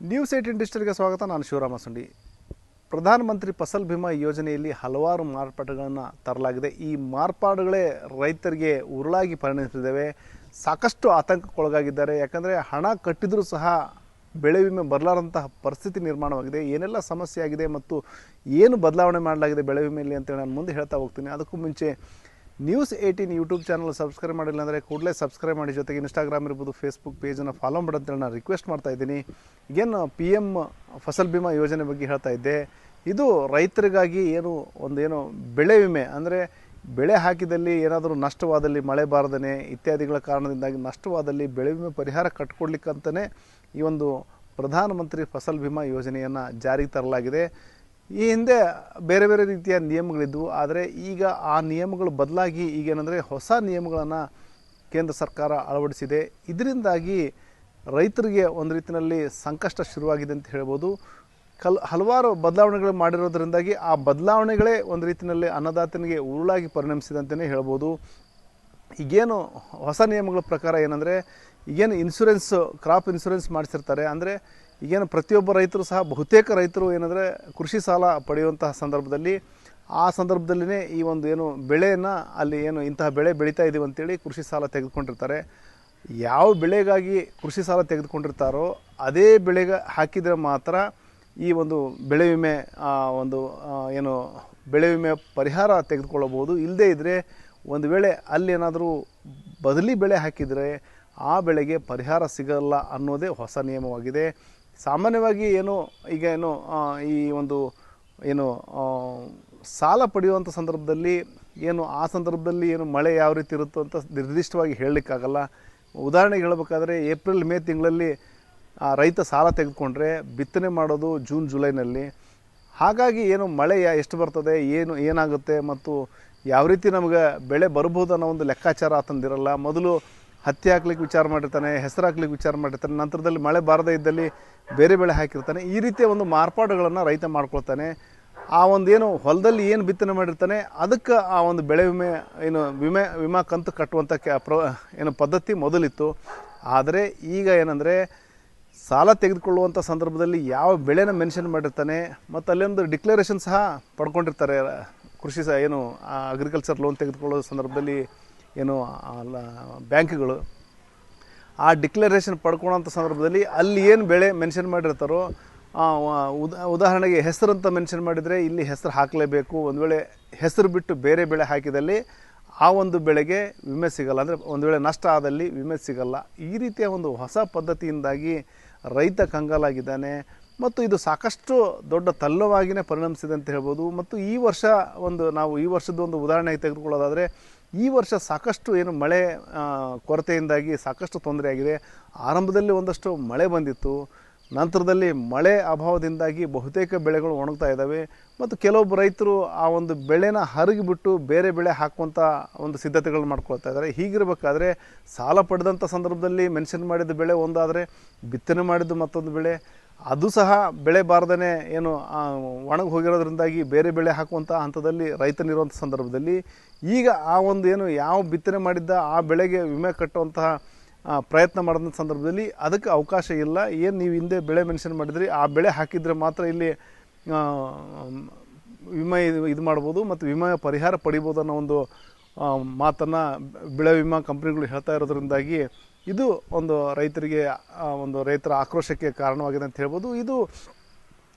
News 18 ಡಿಜಿಟಲ್ಗೆ ಸ್ವಾಗತ. ನಾನು ಶಿವರಾಮ ಸುಂಡಿ. ಪ್ರಧಾನಮಂತ್ರಿ ಫಸಲ್ ಬಿಮಾ ಯೋಜನೆಯಲ್ಲಿ ಹಲವಾರು ಮಾರ್ಪಾಡುಗಳನ್ನು ತರಲಾಗಿದೆ. ಈ ಮಾರ್ಪಾಡುಗಳೇ ರೈತರಿಗೆ ಉರುಳಾಗಿ ಪರಿಣಮಿಸಿದ್ದಾವೆ. ಸಾಕಷ್ಟು ಆತಂಕಕ್ಕೊಳಗಾಗಿದ್ದಾರೆ. ಯಾಕಂದರೆ ಹಣ ಕಟ್ಟಿದರೂ ಸಹ ಬೆಳೆ ವಿಮೆ ಬರಲಾರಂತಹ ಪರಿಸ್ಥಿತಿ ನಿರ್ಮಾಣವಾಗಿದೆ. ಏನೆಲ್ಲ ಸಮಸ್ಯೆ ಆಗಿದೆ ಮತ್ತು ಏನು ಬದಲಾವಣೆ ಮಾಡಲಾಗಿದೆ ಬೆಳೆ ವಿಮೆಯಲ್ಲಿ ಅಂತೇಳಿ ನಾನು ಮುಂದೆ ಹೇಳ್ತಾ ಹೋಗ್ತೀನಿ. ಅದಕ್ಕೂ ಮುಂಚೆ ನ್ಯೂಸ್ 18 ಯೂಟ್ಯೂಬ್ ಚಾನಲ್ ಸಬ್ಸ್ಕ್ರೈಬ್ ಮಾಡಿಲ್ಲ ಅಂದರೆ ಕೂಡಲೇ ಸಬ್ಸ್ಕ್ರೈಬ್ ಮಾಡಿ. ಜೊತೆಗೆ ಇನ್ಸ್ಟಾಗ್ರಾಮ್ ಇರ್ಬೋದು, ಫೇಸ್ಬುಕ್ ಪೇಜನ್ನು ಫಾಲೋ ಮಾಡಂತೇಳಿ ನಾನು ರಿಕ್ವೆಸ್ಟ್ ಮಾಡ್ತಾ ಇದ್ದೀನಿ. ಏನು PM ಫಸಲ್ ಬಿಮಾ ಯೋಜನೆ ಬಗ್ಗೆ ಹೇಳ್ತಾ ಇದ್ದೆ. ಇದು ರೈತರಿಗಾಗಿ ಏನು ಬೆಳೆ ವಿಮೆ ಅಂದರೆ ಬೆಳೆ ಹಾಕಿದಲ್ಲಿ ಏನಾದರೂ ನಷ್ಟವಾದಲ್ಲಿ, ಮಳೆ ಬಾರದೇ ಇತ್ಯಾದಿಗಳ ಕಾರಣದಿಂದಾಗಿ ನಷ್ಟವಾದಲ್ಲಿ ಬೆಳೆ ವಿಮೆ ಪರಿಹಾರ ಕಟ್ಟಿಕೊಡ್ಲಿಕ್ಕಂತಲೇ ಈ ಒಂದು ಪ್ರಧಾನಮಂತ್ರಿ ಫಸಲ್ ಬಿಮಾ ಯೋಜನೆಯನ್ನು ಜಾರಿಗೆ ತರಲಾಗಿದೆ. ಈ ಹಿಂದೆ ಬೇರೆ ಬೇರೆ ರೀತಿಯ ನಿಯಮಗಳಿದ್ದವು. ಆದರೆ ಈಗ ಆ ನಿಯಮಗಳು ಬದಲಾಗಿ ಈಗೇನೆಂದರೆ ಹೊಸ ನಿಯಮಗಳನ್ನು ಕೇಂದ್ರ ಸರ್ಕಾರ ಅಳವಡಿಸಿದೆ. ಇದರಿಂದಾಗಿ ರೈತರಿಗೆ ಒಂದು ರೀತಿಯಲ್ಲಿ ಸಂಕಷ್ಟ ಶುರುವಾಗಿದೆ ಅಂತ ಹೇಳ್ಬೋದು. ಹಲವಾರು ಬದಲಾವಣೆಗಳು ಮಾಡಿರೋದ್ರಿಂದಾಗಿ ಆ ಬದಲಾವಣೆಗಳೇ ಒಂದು ರೀತಿಯಲ್ಲಿ ಅನ್ನದಾತನಿಗೆ ಉರುಳಾಗಿ ಪರಿಣಮಿಸಿದಂತಲೇ ಹೇಳ್ಬೋದು. ಈಗೇನು ಹೊಸ ನಿಯಮಗಳ ಪ್ರಕಾರ ಏನಂದರೆ, ಈಗೇನು ಕ್ರಾಪ್ ಇನ್ಶೂರೆನ್ಸ್ ಮಾಡಿಸಿರ್ತಾರೆ, ಅಂದರೆ ಈಗೇನು ಪ್ರತಿಯೊಬ್ಬ ರೈತರು ಸಹ ಬಹುತೇಕ ರೈತರು ಏನಂದರೆ ಕೃಷಿ ಸಾಲ ಪಡೆಯುವಂತಹ ಸಂದರ್ಭದಲ್ಲಿನೇ ಈ ಒಂದು ಏನು ಬೆಳೆಯನ್ನು ಅಲ್ಲಿ ಇಂತಹ ಬೆಳೆ ಬೆಳೀತಾ ಇದ್ದೀವಿ ಅಂತೇಳಿ ಕೃಷಿ ಸಾಲ ತೆಗೆದುಕೊಂಡಿರ್ತಾರೆ. ಯಾವ ಬೆಳೆಗಾಗಿ ಕೃಷಿ ಸಾಲ ತೆಗೆದುಕೊಂಡಿರ್ತಾರೋ ಅದೇ ಬೆಳೆಗೆ ಹಾಕಿದರೆ ಮಾತ್ರ ಈ ಒಂದು ಬೆಳೆ ವಿಮೆ ಬೆಳೆ ವಿಮೆ ಪರಿಹಾರ ತೆಗೆದುಕೊಳ್ಳಬಹುದು. ಇಲ್ಲದೇ ಇದ್ದರೆ ಒಂದು ವೇಳೆ ಅಲ್ಲಿ ಏನಾದರೂ ಬದಲಿ ಬೆಳೆ ಹಾಕಿದರೆ ಆ ಬೆಳೆಗೆ ಪರಿಹಾರ ಸಿಗಲ್ಲ ಅನ್ನೋದೇ ಹೊಸ ನಿಯಮವಾಗಿದೆ. ಸಾಮಾನ್ಯವಾಗಿ ಈ ಒಂದು ಸಾಲ ಪಡೆಯುವಂಥ ಸಂದರ್ಭದಲ್ಲಿ ಆ ಸಂದರ್ಭದಲ್ಲಿ ಮಳೆ ಯಾವ ರೀತಿ ಇರುತ್ತೋ ಅಂತ ನಿರ್ದಿಷ್ಟವಾಗಿ ಹೇಳಲಿಕ್ಕಾಗಲ್ಲ. ಉದಾಹರಣೆಗೆ ಹೇಳಬೇಕಾದ್ರೆ ಏಪ್ರಿಲ್ ಮೇ ತಿಂಗಳಲ್ಲಿ ರೈತ ಸಾಲ ತೆಗೆದುಕೊಂಡ್ರೆ ಬಿತ್ತನೆ ಮಾಡೋದು ಜೂನ್ ಜುಲೈನಲ್ಲಿ. ಹಾಗಾಗಿ ಮಳೆ ಎಷ್ಟು ಬರ್ತದೆ, ಏನಾಗುತ್ತೆ ಮತ್ತು ಯಾವ ರೀತಿ ನಮಗೆ ಬೆಳೆ ಬರ್ಬೋದು ಅನ್ನೋ ಒಂದು ಲೆಕ್ಕಾಚಾರ ಆತಂದಿರಲ್ಲ. ಮೊದಲು ಹತ್ತಿ ಹಾಕ್ಲಿಕ್ಕೆ ವಿಚಾರ ಮಾಡಿರ್ತಾನೆ, ಹೆಸರು ಹಾಕ್ಲಿಕ್ಕೆ ವಿಚಾರ ಮಾಡಿರ್ತಾನೆ, ನಂತರದಲ್ಲಿ ಮಳೆ ಬಾರದೇ ಇದ್ದಲ್ಲಿ ಬೇರೆ ಬೆಳೆ ಹಾಕಿರ್ತಾನೆ. ಈ ರೀತಿಯ ಒಂದು ಮಾರ್ಪಾಡುಗಳನ್ನು ರೈತ ಮಾಡ್ಕೊಳ್ತಾನೆ. ಆ ಒಂದು ಹೊಲದಲ್ಲಿ ಬಿತ್ತನೆ ಮಾಡಿರ್ತಾನೆ ಅದಕ್ಕೆ ಆ ಒಂದು ಬೆಳೆ ವಿಮೆ ವಿಮಾ ಕಂತು ಕಟ್ಟುವಂಥ ಪದ್ಧತಿ ಮೊದಲಿತ್ತು. ಆದರೆ ಈಗ ಏನಂದರೆ ಸಾಲ ತೆಗೆದುಕೊಳ್ಳುವಂಥ ಸಂದರ್ಭದಲ್ಲಿ ಯಾವ ಬೆಳೆನ ಮೆನ್ಷನ್ ಮಾಡಿರ್ತಾನೆ ಮತ್ತು ಅಲ್ಲೊಂದು ಡಿಕ್ಲರೇಷನ್ ಸಹ ಪಡ್ಕೊಂಡಿರ್ತಾರೆ. ಕೃಷಿ ಅಗ್ರಿಕಲ್ಚರ್ ಲೋನ್ ತೆಗೆದುಕೊಳ್ಳೋ ಸಂದರ್ಭದಲ್ಲಿ ಬ್ಯಾಂಕ್ಗಳು ಆ ಡಿಕ್ಲರೇಷನ್ ಪಡ್ಕೊಳ್ಳೋಂಥ ಸಂದರ್ಭದಲ್ಲಿ ಅಲ್ಲಿ ಬೆಳೆ ಮೆನ್ಷನ್ ಮಾಡಿರ್ತಾರೋ, ಉದಾಹರಣೆಗೆ ಹೆಸರು ಅಂತ ಮೆನ್ಷನ್ ಮಾಡಿದರೆ ಇಲ್ಲಿ ಹೆಸರು ಹಾಕಲೇಬೇಕು. ಒಂದು ವೇಳೆ ಹೆಸರು ಬಿಟ್ಟು ಬೇರೆ ಬೆಳೆ ಹಾಕಿದಲ್ಲಿ ಆ ಒಂದು ಬೆಳೆಗೆ ವಿಮೆ ಸಿಗಲ್ಲ, ಅಂದರೆ ಒಂದು ವೇಳೆ ನಷ್ಟ ಆದಲ್ಲಿ ವಿಮೆ ಸಿಗಲ್ಲ. ಈ ರೀತಿಯ ಒಂದು ಹೊಸ ಪದ್ಧತಿಯಿಂದಾಗಿ ರೈತ ಕಂಗಾಲಾಗಿದ್ದಾನೆ ಮತ್ತು ಇದು ಸಾಕಷ್ಟು ದೊಡ್ಡ ತಲ್ಲವಾಗಿಯೇ ಪರಿಣಮಿಸಿದೆ ಅಂತ ಹೇಳ್ಬೋದು. ಮತ್ತು ನಾವು ಈ ವರ್ಷದ ಒಂದು ಉದಾಹರಣೆಗೆ ತೆಗೆದುಕೊಳ್ಳೋದಾದರೆ, ಈ ವರ್ಷ ಸಾಕಷ್ಟು ಮಳೆ ಕೊರತೆಯಿಂದಾಗಿ ಸಾಕಷ್ಟು ತೊಂದರೆ ಆಗಿದೆ. ಆರಂಭದಲ್ಲಿ ಒಂದಷ್ಟು ಮಳೆ ಬಂದಿತ್ತು, ನಂತರದಲ್ಲಿ ಮಳೆ ಅಭಾವದಿಂದಾಗಿ ಬಹುತೇಕ ಬೆಳೆಗಳು ಒಣಗ್ತಾ ಇದ್ದಾವೆ ಮತ್ತು ಕೆಲವೊಬ್ಬರು ರೈತರು ಆ ಒಂದು ಬೆಳೆನ ಹರಿಗಿಬಿಟ್ಟು ಬೇರೆ ಬೆಳೆ ಹಾಕುವಂಥ ಒಂದು ಸಿದ್ಧತೆಗಳು ಮಾಡ್ಕೊಳ್ತಾ ಇದ್ದಾರೆ. ಹೀಗಿರಬೇಕಾದ್ರೆ ಸಾಲ ಪಡೆದಂಥ ಸಂದರ್ಭದಲ್ಲಿ ಮೆನ್ಷನ್ ಮಾಡಿದ ಬೆಳೆ ಒಂದಾದರೆ, ಬಿತ್ತನೆ ಮಾಡಿದ್ದು ಮತ್ತೊಂದು ಬೆಳೆ, ಅದು ಸಹ ಬೆಳೆ ಬಾರದೇ ಒಣಗಿ ಹೋಗಿರೋದ್ರಿಂದಾಗಿ ಬೇರೆ ಬೆಳೆ ಹಾಕುವಂಥ ಹಂತದಲ್ಲಿ ರೈತನಿರುವಂಥ ಸಂದರ್ಭದಲ್ಲಿ ಈಗ ಆ ಒಂದು ಯಾವ ಬಿತ್ತನೆ ಮಾಡಿದ್ದ ಆ ಬೆಳೆಗೆ ವಿಮೆ ಕಟ್ಟುವಂತಹ ಪ್ರಯತ್ನ ಮಾಡಿದ ಸಂದರ್ಭದಲ್ಲಿ ಅದಕ್ಕೆ ಅವಕಾಶ ಇಲ್ಲ. ನೀವು ಹಿಂದೆ ಬೆಳೆ ಮೆನ್ಷನ್ ಮಾಡಿದ್ರಿ ಆ ಬೆಳೆ ಹಾಕಿದರೆ ಮಾತ್ರ ಇಲ್ಲಿ ವಿಮೆ ಇದು ಮಾಡ್ಬೋದು ಮತ್ತು ವಿಮೆ ಪರಿಹಾರ ಪಡಿಬೋದು ಅನ್ನೋ ಒಂದು ಮಾತನ್ನು ಬೆಳೆ ವಿಮಾ ಕಂಪ್ನಿಗಳು ಹೇಳ್ತಾ ಇರೋದ್ರಿಂದಾಗಿ ಇದು ಒಂದು ರೈತರ ಆಕ್ರೋಶಕ್ಕೆ ಕಾರಣವಾಗಿದೆ ಅಂತ ಹೇಳ್ಬೋದು. ಇದು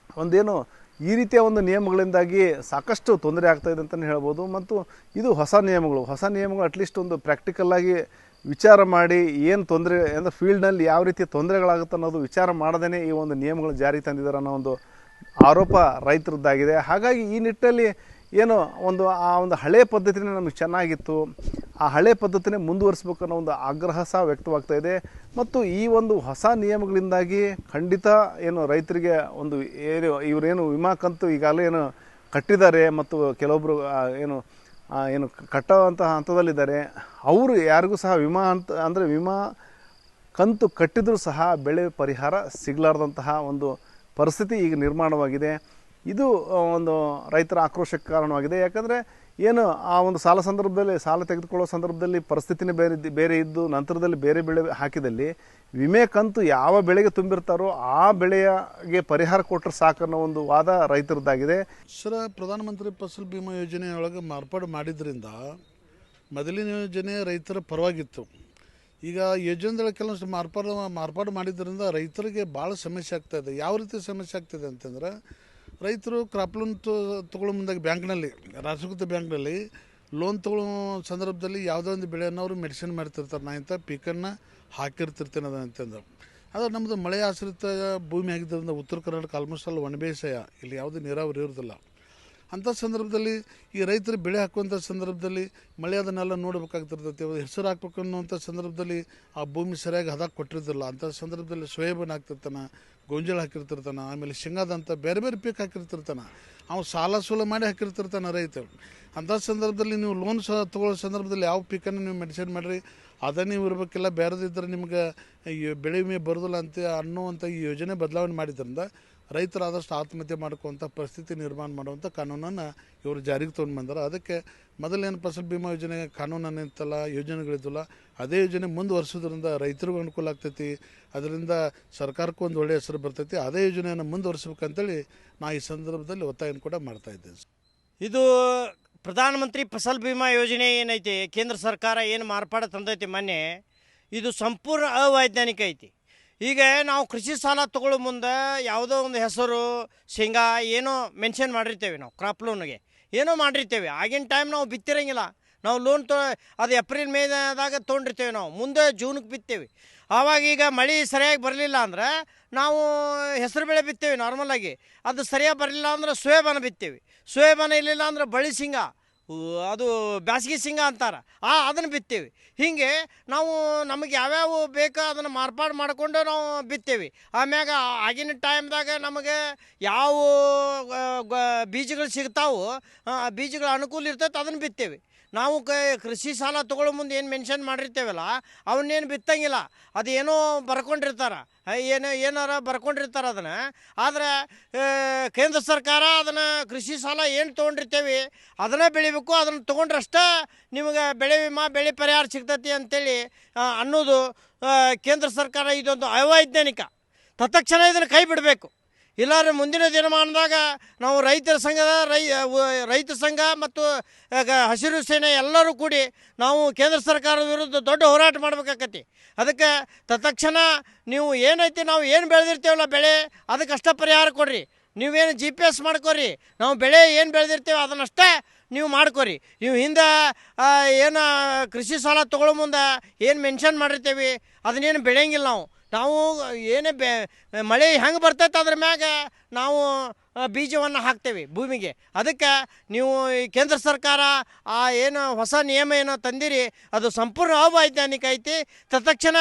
ಈ ರೀತಿಯ ಒಂದು ನಿಯಮಗಳಿಂದಾಗಿ ಸಾಕಷ್ಟು ತೊಂದರೆ ಆಗ್ತಾಯಿದೆ ಅಂತಲೇ ಹೇಳ್ಬೋದು. ಮತ್ತು ಇದು ಹೊಸ ನಿಯಮಗಳು ಅಟ್ಲೀಸ್ಟ್ ಒಂದು ಪ್ರಾಕ್ಟಿಕಲ್ಲಾಗಿ ವಿಚಾರ ಮಾಡಿ ತೊಂದರೆ ಅಂದರೆ ಫೀಲ್ಡ್ನಲ್ಲಿ ಯಾವ ರೀತಿ ತೊಂದರೆಗಳಾಗುತ್ತೆ ಅನ್ನೋದು ವಿಚಾರ ಮಾಡದೇ ಈ ಒಂದು ನಿಯಮಗಳು ಜಾರಿಗೆ ತಂದಿದ್ದಾರೆ ಅನ್ನೋ ಒಂದು ಆರೋಪ ರೈತರದ್ದಾಗಿದೆ. ಹಾಗಾಗಿ ಈ ನಿಟ್ಟಿನಲ್ಲಿ ಆ ಒಂದು ಹಳೆಯ ಪದ್ಧತಿನೇ ನಮಗೆ ಚೆನ್ನಾಗಿತ್ತು, ಆ ಹಳೆಯ ಪದ್ಧತಿನೇ ಮುಂದುವರಿಸಬೇಕು ಅನ್ನೋ ಒಂದು ಆಗ್ರಹ ಸಹ ವ್ಯಕ್ತವಾಗ್ತಾ ಇದೆ. ಮತ್ತು ಈ ಒಂದು ಹೊಸ ನಿಯಮಗಳಿಂದಾಗಿ ಖಂಡಿತ ರೈತರಿಗೆ ಇವರೇನು ವಿಮಾ ಕಂತು ಈಗಾಗಲೇ ಕಟ್ಟಿದ್ದಾರೆ ಮತ್ತು ಕೆಲವೊಬ್ಬರು ಕಟ್ಟುವಂತಹ ಹಂತದಲ್ಲಿದ್ದಾರೆ, ಅವರು ಯಾರಿಗೂ ಸಹ ವಿಮಾ ಕಂತು ಕಟ್ಟಿದರೂ ಸಹ ಬೆಳೆ ಪರಿಹಾರ ಸಿಗಲಾರ್ದಂತಹ ಒಂದು ಪರಿಸ್ಥಿತಿ ಈಗ ನಿರ್ಮಾಣವಾಗಿದೆ. ಇದು ಒಂದು ರೈತರ ಆಕ್ರೋಶಕ್ಕೆ ಕಾರಣವಾಗಿದೆ. ಯಾಕಂದರೆ ಏನು ಆ ಒಂದು ಸಾಲ ತೆಗೆದುಕೊಳ್ಳೋ ಸಂದರ್ಭದಲ್ಲಿ ಪರಿಸ್ಥಿತಿನೇ ಬೇರೆ ಇದ್ದು ನಂತರದಲ್ಲಿ ಬೇರೆ ಬೆಳೆ ಹಾಕಿದಲ್ಲಿ ವಿಮೆ ಕಂತು ಯಾವ ಬೆಳೆಗೆ ತುಂಬಿರ್ತಾರೋ ಆ ಬೆಳೆಗೆ ಪರಿಹಾರ ಕೊಟ್ಟರೆ ಸಾಕನ್ನೋ ಒಂದು ವಾದ ರೈತರದ್ದಾಗಿದೆ. ಸರ್, ಪ್ರಧಾನಮಂತ್ರಿ ಫಸಲ್ ಬಿಮಾ ಯೋಜನೆಯೊಳಗೆ ಮಾರ್ಪಾಡು ಮಾಡಿದ್ರಿಂದ ಮೊದಲಿನ ಯೋಜನೆ ರೈತರ ಪರವಾಗಿತ್ತು. ಈಗ ಯೋಜನೆಗಳ ಕೆಲವೊಂದು ಮಾರ್ಪಾಡು ಮಾಡಿದ್ರಿಂದ ರೈತರಿಗೆ ಭಾಳ ಸಮಸ್ಯೆ ಆಗ್ತಾಯಿದೆ. ಯಾವ ರೀತಿ ಸಮಸ್ಯೆ ಆಗ್ತಿದೆ ಅಂತಂದ್ರೆ, ರೈತರು ಕ್ರಾಪ್ ಲೋನ್ ತೊಗೊಳ್ಳೋ ಮುಂದಾಗಿ ಬ್ಯಾಂಕ್ನಲ್ಲಿ, ರಾಷ್ಟ್ರೀಕೃತ ಬ್ಯಾಂಕ್ನಲ್ಲಿ ಲೋನ್ ತೊಗೊಳ್ಳೋ ಸಂದರ್ಭದಲ್ಲಿ ಯಾವುದೋ ಒಂದು ಬೆಳೆಯನ್ನು ಅವರು ಮೆಡಿಸಿನ್ ಮಾಡ್ತಿರ್ತಾರೆ. ನಾ ಇಂಥ ಪೀಕನ್ನು ಹಾಕಿರ್ತಿರ್ತೇನೆ ಅಂತಂದ್ರೆ, ಆದರೆ ನಮ್ಮದು ಮಳೆ ಆಶ್ರಿತ ಭೂಮಿ ಆಗಿದ್ದರಿಂದ ಉತ್ತರ ಕರ್ನಾಟಕ ಆಲ್ಮೋಸ್ಟ್ ಅಲ್ಲಿ ಒಣ ಬೇಸಾಯ, ಇಲ್ಲಿ ಯಾವುದೇ ನೀರಾವರಿ ಇರೋದಿಲ್ಲ. ಅಂಥ ಸಂದರ್ಭದಲ್ಲಿ ಈ ರೈತರು ಬೆಳೆ ಹಾಕುವಂಥ ಸಂದರ್ಭದಲ್ಲಿ ಮಳೆ ಅದನ್ನೆಲ್ಲ ನೋಡಬೇಕಾಗ್ತಿರ್ತೈತಿ. ಹೆಸರು ಹಾಕ್ಬೇಕು ಅನ್ನುವಂಥ ಸಂದರ್ಭದಲ್ಲಿ ಆ ಭೂಮಿ ಸರಿಯಾಗಿ ಹದ ಕೊಟ್ಟಿರೋದಿಲ್ಲ. ಅಂಥ ಸಂದರ್ಭದಲ್ಲಿ ಸೋಯಾಬೀನ್ ಹಾಕ್ತಿರ್ತಾನೆ, ಗೋಂಜಾಳ ಹಾಕಿರ್ತಿರ್ತಾನೆ, ಆಮೇಲೆ ಶೇಂಗಾದಂಥ ಬೇರೆ ಬೇರೆ ಪೀಕ್ ಹಾಕಿರ್ತಿರ್ತಾನೆ. ಅವ್ನು ಸಾಲ ಮಾಡಿ ಹಾಕಿರ್ತಿರ್ತಾನೆ ರೈತ. ಅಂಥ ಸಂದರ್ಭದಲ್ಲಿ ನೀವು ಲೋನ್ ತೊಗೊಳ್ಳೋ ಸಂದರ್ಭದಲ್ಲಿ ಯಾವ ಪೀಕನ್ನು ನೀವು ಮೆಡಿಸಿನ್ ಮಾಡಿರಿ ಅದೇ ನೀವು ಇರಬೇಕಿಲ್ಲ, ಬೇರೆದಿದ್ದರೆ ನಿಮ್ಗೆ ಈ ಬೆಳೆ ವಿಮೆ ಬರೋದಿಲ್ಲ ಅಂತ ಅನ್ನುವಂಥ ಈ ಯೋಜನೆ ಬದಲಾವಣೆ ಮಾಡಿದ್ರಿಂದ ರೈತರು ಆದಷ್ಟು ಆತ್ಮಹತ್ಯೆ ಮಾಡ್ಕೋವಂಥ ಪರಿಸ್ಥಿತಿ ನಿರ್ಮಾಣ ಮಾಡುವಂಥ ಕಾನೂನನ್ನು ಇವರು ಜಾರಿಗೆ ತೊಗೊಂಡು ಬಂದಾರೆ. ಅದಕ್ಕೆ ಮೊದಲೇನು ಫಸಲ್ ಬಿಮಾ ಯೋಜನೆ ಕಾನೂನನ್ನು ಇತ್ತಲ್ಲ, ಯೋಜನೆಗಳಿದ್ದಲ್ಲ, ಅದೇ ಯೋಜನೆ ಮುಂದುವರ್ಸೋದ್ರಿಂದ ರೈತರಿಗೂ ಅನುಕೂಲ ಆಗ್ತೈತಿ. ಅದರಿಂದ ಸರ್ಕಾರಕ್ಕೂ ಒಂದು ಒಳ್ಳೆಯ ಹೆಸರು ಬರ್ತೈತಿ. ಅದೇ ಯೋಜನೆಯನ್ನು ಮುಂದುವರ್ಸ್ಬೇಕಂತೇಳಿ ನಾ ಈ ಸಂದರ್ಭದಲ್ಲಿ ಒತ್ತಾಯನ ಕೂಡ ಮಾಡ್ತಾ ಇದ್ದೇನೆ. ಇದು ಪ್ರಧಾನಮಂತ್ರಿ ಫಸಲ್ ಬಿಮಾ ಯೋಜನೆ ಏನೈತಿ, ಕೇಂದ್ರ ಸರ್ಕಾರ ಏನು ಮಾರ್ಪಾಡು ತಂದೈತಿ ಮೊನ್ನೆ, ಇದು ಸಂಪೂರ್ಣ ಅವೈಜ್ಞಾನಿಕ ಐತಿ. ಈಗ ನಾವು ಕೃಷಿ ಸಾಲ ತೊಗೊಳ್ಳೋ ಮುಂದೆ ಯಾವುದೋ ಒಂದು ಹೆಸರು ಶೇಂಗಾ ಏನೋ ಮೆನ್ಷನ್ ಮಾಡಿರ್ತೇವೆ, ನಾವು ಕ್ರಾಪ್ ಲೋನ್ಗೆ ಏನೋ ಮಾಡಿರ್ತೇವೆ. ಆಗಿನ ಟೈಮ್ ನಾವು ಬಿತ್ತಿರಂಗಿಲ್ಲ, ನಾವು ಲೋನ್ ಅದು ಏಪ್ರಿಲ್ ಮೇದಾಗ ತೊಗೊಂಡಿರ್ತೇವೆ, ನಾವು ಮುಂದೆ ಜೂನ್ಗೆ ಬಿತ್ತೇವೆ. ಆವಾಗ ಈಗ ಮಳೆ ಸರಿಯಾಗಿ ಬರಲಿಲ್ಲ ಅಂದ್ರೆ ನಾವು ಹೆಸರು ಬೆಳೆ ಬಿತ್ತೇವೆ ನಾರ್ಮಲಾಗಿ, ಅದು ಸರಿಯಾಗಿ ಬರಲಿಲ್ಲ ಅಂದ್ರೆ ಸೋಯಾಬೀನ್ ಬಿತ್ತೇವೆ. ಸೋಯಾಬೀನ್ ಇರಲಿಲ್ಲ ಅಂದ್ರೆ ಬಳ್ಳಿ ಶೇಂಗಾ, ಅದು ಬ್ಯಾಸಗಿ ಶೇಂಗಾ ಅಂತಾರೆ, ಅದನ್ನು ಬಿತ್ತೇವೆ. ಹೀಗೆ ನಾವು ನಮಗೆ ಯಾವ್ಯಾವ ಬೇಕೋ ಅದನ್ನು ಮಾರ್ಪಾಡು ಮಾಡಿಕೊಂಡು ನಾವು ಬಿತ್ತೇವೆ. ಆಮ್ಯಾಗ ಆಗಿನ ಟೈಮ್ದಾಗ ನಮಗೆ ಯಾವ ಬೀಜಗಳು ಸಿಗ್ತಾವೋ ಬೀಜಗಳ ಅನುಕೂಲ ಇರ್ತೈತೆ ಅದನ್ನು ಬಿತ್ತೇವೆ. ನಾವು ಕೃಷಿ ಸಾಲ ತೊಗೊಳ್ಳೋ ಮುಂದೆ ಏನು ಮೆನ್ಷನ್ ಮಾಡಿರ್ತೇವಲ್ಲ ಅವನ್ನೇನು ಬಿತ್ತಂಗಿಲ್ಲ, ಅದೇನೋ ಬರ್ಕೊಂಡಿರ್ತಾರೆ, ಏನಾರ ಬರ್ಕೊಂಡಿರ್ತಾರೆ ಅದನ್ನು. ಆದರೆ ಕೇಂದ್ರ ಸರ್ಕಾರ ಅದನ್ನು ಕೃಷಿ ಸಾಲ ಏನು ತೊಗೊಂಡಿರ್ತೇವೆ ಅದನ್ನೇ ಬೆಳಿಬೇಕು, ಅದನ್ನು ತೊಗೊಂಡ್ರಷ್ಟೇ ನಿಮಗೆ ಬೆಳೆ ವಿಮಾ ಬೆಳೆ ಪರಿಹಾರ ಸಿಗ್ತೈತಿ ಅಂತೇಳಿ ಅನ್ನೋದು ಕೇಂದ್ರ ಸರ್ಕಾರ ಇದೊಂದು ಅವೈಜ್ಞಾನಿಕ. ತತ್ಕ್ಷಣ ಇದನ್ನು ಕೈ ಬಿಡಬೇಕು. ಇಲ್ಲಾಂದ್ರೆ ಮುಂದಿನ ದಿನಮಾನದಾಗ ನಾವು ರೈತರ ಸಂಘ ಮತ್ತು ಹಸಿರು ಸೇನೆ ಎಲ್ಲರೂ ಕೂಡಿ ನಾವು ಕೇಂದ್ರ ಸರ್ಕಾರದ ವಿರುದ್ಧ ದೊಡ್ಡ ಹೋರಾಟ ಮಾಡಬೇಕಾಗತ್ತೆ. ಅದಕ್ಕೆ ತತ್ಕ್ಷಣ ನೀವು ಏನೈತಿ ನಾವು ಏನು ಬೆಳೆದಿರ್ತೇವಲ್ಲ ಬೆಳೆ ಅದಕ್ಕಷ್ಟೇ ಪರಿಹಾರ ಕೊಡ್ರಿ. ನೀವೇನು GPS ಮಾಡ್ಕೊರಿ, ನಾವು ಬೆಳೆ ಏನು ಬೆಳೆದಿರ್ತೇವೆ ಅದನ್ನಷ್ಟೇ ನೀವು ಮಾಡ್ಕೊರಿ. ನೀವು ಹಿಂದೆ ಏನು ಕೃಷಿ ಸಾಲ ತೊಗೊಳ್ಳೋ ಮುಂದೆ ಏನು ಮೆನ್ಷನ್ ಮಾಡಿರ್ತೇವೆ ಅದನ್ನೇನು ಬೆಳೆಯಂಗಿಲ್ಲ. ನಾವು ಏನೇ ಮಳೆ ಹೆಂಗೆ ಬರ್ತೈತೆ ಅದ್ರ ಮ್ಯಾಗ ನಾವು ಬೀಜವನ್ನು ಹಾಕ್ತೇವೆ ಭೂಮಿಗೆ. ಅದಕ್ಕೆ ನೀವು ಈ ಕೇಂದ್ರ ಸರ್ಕಾರ ಏನು ಹೊಸ ನಿಯಮ ಏನೋ ತಂದಿರಿ ಅದು ಸಂಪೂರ್ಣ ಅವೈಜ್ಞಾನಿಕ ಐತಿ. ತತ್ಕ್ಷಣ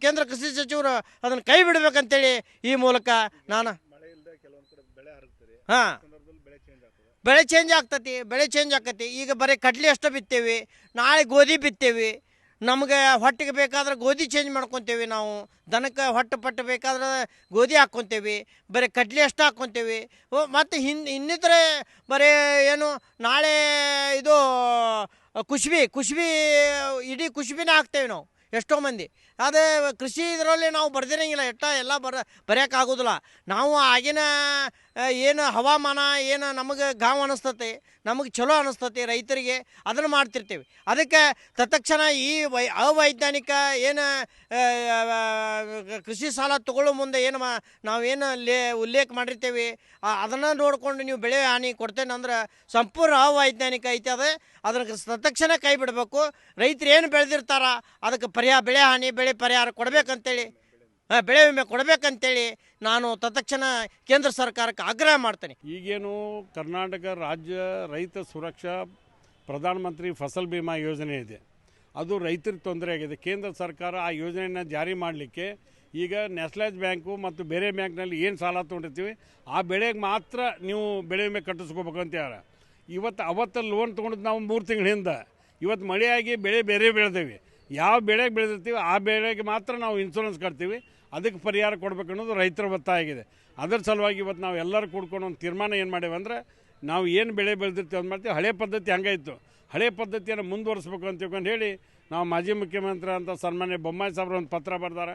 ಕೇಂದ್ರ ಕೃಷಿ ಸಚಿವರು ಅದನ್ನು ಕೈ ಬಿಡಬೇಕಂತೇಳಿ ಈ ಮೂಲಕ ನಾನು ಹಾಂ ಬೆಳೆ ಚೇಂಜ್ ಆಗ್ತೈತಿ. ಈಗ ಬರೀ ಕಡ್ಲೆ ಅಷ್ಟೇ ಬಿತ್ತೇವೆ, ನಾಳೆ ಗೋಧಿ ಬಿತ್ತೇವೆ. ನಮಗೆ ಹೊಟ್ಟೆಗೆ ಬೇಕಾದ್ರೆ ಗೋಧಿ ಚೇಂಜ್ ಮಾಡ್ಕೊತೇವೆ, ನಾವು ದನಕ್ಕೆ ಹೊಟ್ಟೆ ಬೇಕಾದ್ರೆ ಗೋಧಿ ಹಾಕ್ಕೊತೇವೆ, ಬರೀ ಕಡ್ಲೆ ಅಷ್ಟು ಹಾಕ್ಕೊತೇವೆ. ಮತ್ತು ಇನ್ನಿತರೆ ಬರೀ ಏನು ನಾಳೆ ಇದು ಕುಶ್ಬಿ ಇಡೀ ಕುಶ್ಬಿನೇ ಹಾಕ್ತೇವೆ ನಾವು ಎಷ್ಟೋ ಮಂದಿ. ಅದೇ ಕೃಷಿ ಇದರಲ್ಲಿ ನಾವು ಬರ್ದಿರಂಗಿಲ್ಲ, ಎಲ್ಲ ಬರೆಯೋಕ್ಕಾಗೋದಿಲ್ಲ. ನಾವು ಆಗಿನ ಏನು ಹವಾಮಾನ ಏನು ನಮಗೆ ಗಾಂವ್ ಅನ್ನಿಸ್ತತೆ, ನಮಗೆ ಚಲೋ ಅನ್ನಿಸ್ತತಿ ರೈತರಿಗೆ, ಅದನ್ನು ಮಾಡ್ತಿರ್ತೀವಿ. ಅದಕ್ಕೆ ತತ್ಕ್ಷಣ ಈ ಅವೈಜ್ಞಾನಿಕ ಏನು ಕೃಷಿ ಸಾಲ ತೊಗೊಳ್ಳೋ ಮುಂದೆ ಏನು ನಾವೇನು ಉಲ್ಲೇಖ ಮಾಡಿರ್ತೇವೆ ಅದನ್ನು ನೋಡಿಕೊಂಡು ನೀವು ಬೆಳೆ ಹಾನಿ ಕೊಡ್ತೇನೆ ಅಂದ್ರೆ ಸಂಪೂರ್ಣ ಅವೈಜ್ಞಾನಿಕ ಐತೆ. ಅದಕ್ಕೆ ತತ್ಕ್ಷಣ ಕೈ ಬಿಡಬೇಕು. ರೈತರು ಏನು ಬೆಳೆದಿರ್ತಾರ ಅದಕ್ಕೆ ಬೆಳೆ ಹಾನಿ ಬೆಳೆ ಪರಿಹಾರ ಕೊಡಬೇಕಂತೇಳಿ, ಬೆಳೆ ವಿಮೆ ಕೊಡಬೇಕಂತೇಳಿ ನಾನು ತತ್ಕ್ಷಣ ಕೇಂದ್ರ ಸರ್ಕಾರಕ್ಕೆ ಆಗ್ರಹ ಮಾಡ್ತೇನೆ. ಈಗೇನು ಕರ್ನಾಟಕ ರಾಜ್ಯ ರೈತ ಸುರಕ್ಷಾ ಪ್ರಧಾನಮಂತ್ರಿ ಫಸಲ್ ಬಿಮಾ ಯೋಜನೆ ಇದೆ, ಅದು ರೈತರಿಗೆ ತೊಂದರೆ ಆಗಿದೆ. ಕೇಂದ್ರ ಸರ್ಕಾರ ಆ ಯೋಜನೆಯನ್ನು ಜಾರಿ ಮಾಡಲಿಕ್ಕೆ ಈಗ ನ್ಯಾಷನಲೈಸ್ ಬ್ಯಾಂಕು ಮತ್ತು ಬೇರೆ ಬ್ಯಾಂಕ್ನಲ್ಲಿ ಏನು ಸಾಲ ತೊಗೊಂಡಿರ್ತೀವಿ ಆ ಬೆಳೆಗೆ ಮಾತ್ರ ನೀವು ಬೆಳೆ ವಿಮೆ ಕಟ್ಟಿಸ್ಕೋಬೇಕು ಅಂತ ಹೇಳ. ಅವತ್ತು ಲೋನ್ ತೊಗೊಂಡಿದ್ದು ನಾವು 3 ತಿಂಗಳ ಹಿಂದೆ. ಇವತ್ತು ಮಳೆಯಾಗಿ ಬೆಳೆ ಬೇರೆ ಬೆಳೆದೇವೆ. ಯಾವ ಬೆಳೆಗೆ ಬೆಳೆದಿರ್ತೀವಿ ಆ ಬೆಳೆಗೆ ಮಾತ್ರ ನಾವು ಇನ್ಶೂರೆನ್ಸ್ ಕಟ್ತೀವಿ. ಅದಕ್ಕೆ ಪರಿಹಾರ ಕೊಡಬೇಕು ಅನ್ನೋದು ರೈತರ ಒತ್ತಾಯ ಆಗಿದೆ. ಅದರ ಸಲುವಾಗಿ ಇವತ್ತು ನಾವು ಎಲ್ಲರೂ ಕೂಡ್ಕೊಂಡು ಒಂದು ತೀರ್ಮಾನ ಏನು ಮಾಡೇವೆ ಅಂದರೆ, ನಾವು ಏನು ಬೆಳೆ ಬೆಳೆದಿರ್ತೀವಿ ಅಂತ ಮಾಡ್ತೀವಿ. ಹಳೆ ಪದ್ಧತಿ ಹಂಗೆ ಇತ್ತು, ಹಳೆ ಪದ್ಧತಿಯನ್ನು ಮುಂದುವರಿಸ್ಬೇಕು ಅಂತ ತಿಳ್ಕೊಂಡು ಹೇಳಿ ನಾವು ಮಾಜಿ ಮುಖ್ಯಮಂತ್ರಿ ಅಂತ ಸನ್ಮಾನ್ಯ ಬೊಮ್ಮಾಯಿ ಸಾಹೇಬ್ರು ಒಂದು ಪತ್ರ ಬರ್ದಾರೆ.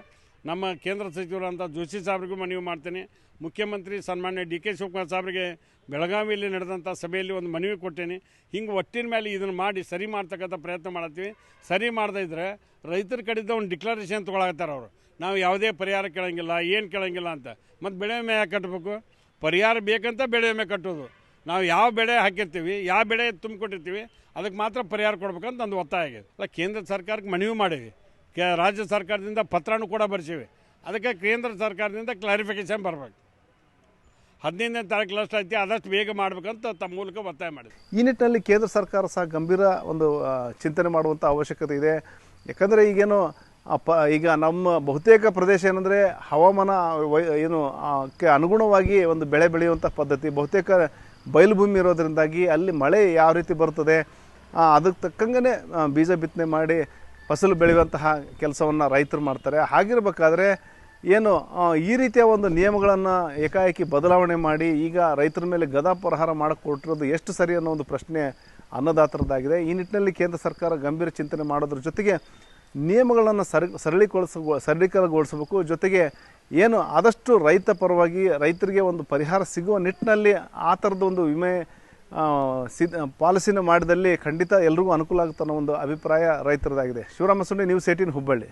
ನಮ್ಮ ಕೇಂದ್ರ ಸಚಿವರು ಅಂತ ಜೋಶಿ ಸಾಹೇಬ್ರಿಗೂ ಮನವಿ ಮಾಡ್ತೀನಿ. ಮುಖ್ಯಮಂತ್ರಿ ಸನ್ಮಾನ್ಯ DK ಶಿವಕುಮಾರ್ ಸಾಹೇಬ್ರಿಗೆ ಬೆಳಗಾವಿಯಲ್ಲಿ ನಡೆದಂಥ ಸಭೆಯಲ್ಲಿ ಒಂದು ಮನವಿ ಕೊಟ್ಟೇನೆ. ಹಿಂಗೆ ಒಟ್ಟಿನ ಮೇಲೆ ಇದನ್ನು ಮಾಡಿ ಸರಿ ಮಾಡ್ತಕ್ಕಂಥ ಪ್ರಯತ್ನ ಮಾಡತ್ತೀವಿ. ಸರಿ ಮಾಡದೇ ಇದ್ದರೆ ರೈತರ ಕಡೆಯಿಂದ ಒಂದು ಡಿಕ್ಲರೇಷನ್ ತೊಗೊಳತ್ತಾರ ಅವರು. ನಾವು ಯಾವುದೇ ಪರಿಹಾರ ಕೇಳೋಂಗಿಲ್ಲ, ಏನು ಕೇಳೋಂಗಿಲ್ಲ ಅಂತ. ಮತ್ತು ಬೆಳೆ ವಿಮೆ ಯಾಕೆ ಕಟ್ಟಬೇಕು? ಪರಿಹಾರ ಬೇಕಂತ ಬೆಳೆ ವಿಮೆ ಕಟ್ಟೋದು. ನಾವು ಯಾವ ಬೆಳೆ ಹಾಕಿರ್ತೀವಿ, ಯಾವ ಬೆಳೆ ತುಂಬಿಕೊಟ್ಟಿರ್ತೀವಿ, ಅದಕ್ಕೆ ಮಾತ್ರ ಪರಿಹಾರ ಕೊಡ್ಬೇಕಂತ ಒಂದು ಒತ್ತಾಯ ಆಗಿದೆ. ಅಲ್ಲ, ಕೇಂದ್ರ ಸರ್ಕಾರಕ್ಕೆ ಮನವಿ ಮಾಡೀವಿ, ರಾಜ್ಯ ಸರ್ಕಾರದಿಂದ ಪತ್ರನೂ ಕೂಡ ಬರ್ಸೀವಿ. ಅದಕ್ಕೆ ಕೇಂದ್ರ ಸರ್ಕಾರದಿಂದ ಕ್ಲಾರಿಫಿಕೇಷನ್ ಬರಬೇಕು. 15ನೇ ತಾರೀಕು ಲಾಸ್ಟ್ ಐತಿ, ಆದಷ್ಟು ಬೇಗ ಮಾಡಬೇಕಂತ ತಮ್ಮ ಮೂಲಕ ಒತ್ತಾಯ ಮಾಡಿದೆ. ಈ ನಿಟ್ಟಿನಲ್ಲಿ ಕೇಂದ್ರ ಸರ್ಕಾರ ಸಹ ಗಂಭೀರ ಒಂದು ಚಿಂತನೆ ಮಾಡುವಂಥ ಅವಶ್ಯಕತೆ ಇದೆ. ಯಾಕಂದರೆ ಈಗೇನು ಈಗ ನಮ್ಮ ಬಹುತೇಕ ಪ್ರದೇಶ ಏನಂದರೆ ಹವಾಮಾನ ಕ್ಕೆ ಅನುಗುಣವಾಗಿ ಒಂದು ಬೆಳೆ ಬೆಳೆಯುವಂಥ ಪದ್ಧತಿ, ಬಹುತೇಕ ಬಯಲು ಭೂಮಿ ಇರೋದರಿಂದಾಗಿ ಅಲ್ಲಿ ಮಳೆ ಯಾವ ರೀತಿ ಬರ್ತದೆ ಅದಕ್ಕೆ ತಕ್ಕಂಗೆ ಬೀಜ ಬಿತ್ತನೆ ಮಾಡಿ ಫಸಲು ಬೆಳೆಯುವಂತಹ ಕೆಲಸವನ್ನು ರೈತರು ಮಾಡ್ತಾರೆ. ಹಾಗಿರಬೇಕಾದ್ರೆ ಏನು ಈ ರೀತಿಯ ಒಂದು ನಿಯಮಗಳನ್ನು ಏಕಾಏಕಿ ಬದಲಾವಣೆ ಮಾಡಿ ಈಗ ರೈತರ ಮೇಲೆ ಗದಾ ಪ್ರಹಾರ ಮಾಡಿಕೊಟ್ಟಿರೋದು ಎಷ್ಟು ಸರಿ ಅನ್ನೋ ಒಂದು ಪ್ರಶ್ನೆ ಅನ್ನದಾತರದ್ದಾಗಿದೆ. ಈ ನಿಟ್ಟಿನಲ್ಲಿ ಕೇಂದ್ರ ಸರ್ಕಾರ ಗಂಭೀರ ಚಿಂತನೆ ಮಾಡೋದ್ರ ಜೊತೆಗೆ ನಿಯಮಗಳನ್ನು ಸರಳೀಕರಣಗೊಳಿಸಬೇಕು. ಜೊತೆಗೆ ಏನು ಆದಷ್ಟು ರೈತ ಪರವಾಗಿ ರೈತರಿಗೆ ಒಂದು ಪರಿಹಾರ ಸಿಗುವ ನಿಟ್ಟಿನಲ್ಲಿ ಆ ಥರದ ಒಂದು ವಿಮೆ ಪಾಲಿಸಿನ ಮಾಡಿದಲ್ಲಿ ಖಂಡಿತ ಎಲ್ರಿಗೂ ಅನುಕೂಲ ಆಗುತ್ತೆ ಅನ್ನೋ ಒಂದು ಅಭಿಪ್ರಾಯ ರೈತರದಾಗಿದೆ. ಶಿವರಾಮ ಸುಂಡಿ, ನ್ಯೂಸ್ 18 ಹುಬ್ಬಳ್ಳಿ.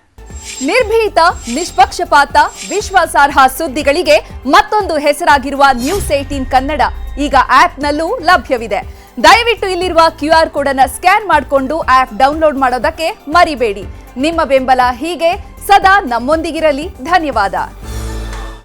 ನಿರ್ಭೀತ, ನಿಷ್ಪಕ್ಷಪಾತ, ವಿಶ್ವಾಸಾರ್ಹ ಸುದ್ದಿಗಳಿಗೆ ಮತ್ತೊಂದು ಹೆಸರಾಗಿರುವ ನ್ಯೂಸ್ 18 ಕನ್ನಡ ಈಗ ಆಪ್ನಲ್ಲೂ ಲಭ್ಯವಿದೆ. ದಯವಿಟ್ಟು ಇಲ್ಲಿರುವ QR ಕೋಡ್ ಅನ್ನು ಸ್ಕ್ಯಾನ್ ಮಾಡಿಕೊಂಡು ಆಪ್ ಡೌನ್ಲೋಡ್ ಮಾಡೋದಕ್ಕೆ ಮರಿಬೇಡಿ. ನಿಮ್ಮ ಬೆಂಬಲ ಹೀಗೆ ಸದಾ ನಮ್ಮೊಂದಿಗಿರಲಿ. ಧನ್ಯವಾದ.